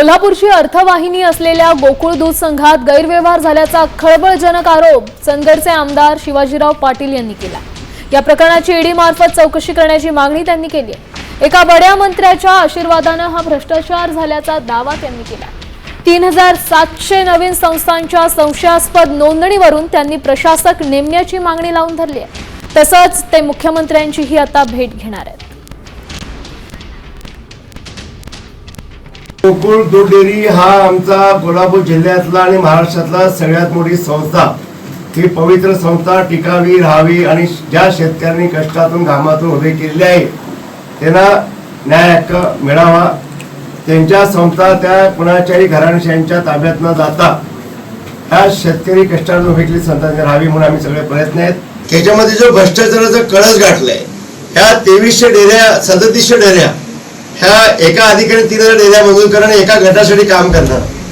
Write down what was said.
कोल्हापूरची अर्थवाहिनी असलेल्या गोकुळ दूध संघात गैरव्यवहार झाल्याचा खळबळजनक आरोप चंदगडचे आमदार शिवाजीराव पाटील यांनी केला। या प्रकरणाची ईडी मार्फत चौकशी करण्याची मागणी त्यांनी केली आहे। एका बड्या मंत्र्याच्या आशीर्वादाने हा भ्रष्टाचार झाल्याचा दावा त्यांनी केला। 3700 नवीन संस्थांच्या संशयास्पद नोंदणीवरून त्यांनी प्रशासक नेमण्याची मागणी लावून धरली आहे। तसंच ते मुख्यमंत्र्यांचीही आता भेट घेणार आहेत। गोकुळ दूध डेअरी हा आमचा कोल्हापूर जिल्ह्यातला आणि महाराष्ट्रातला सगळ्यात मोठी संस्था। ही पवित्र संस्था टिकावी राहावी आणि ज्या शेतकऱ्यांनी कष्टातून घामातून उभे केलेले आहे त्यांना न्याय हक्क मिळावा। त्यांच्या संस्था त्या कुणाच्याही घराण्याच्या ताब्यात न जाता ह्या शेतकरी कष्टातून उभे केलेली संस्था राहावी म्हणून आम्ही सगळे प्रयत्न आहेत। याच्यामध्ये जो भ्रष्टाचाराचा कळस गाठलाय ह्या 2300 डेऱ्या 3700 डेऱ्या ह्या एका अधिकारी 3000 डेऱ्या मंजूर करणं एका गटासाठी काम करणार।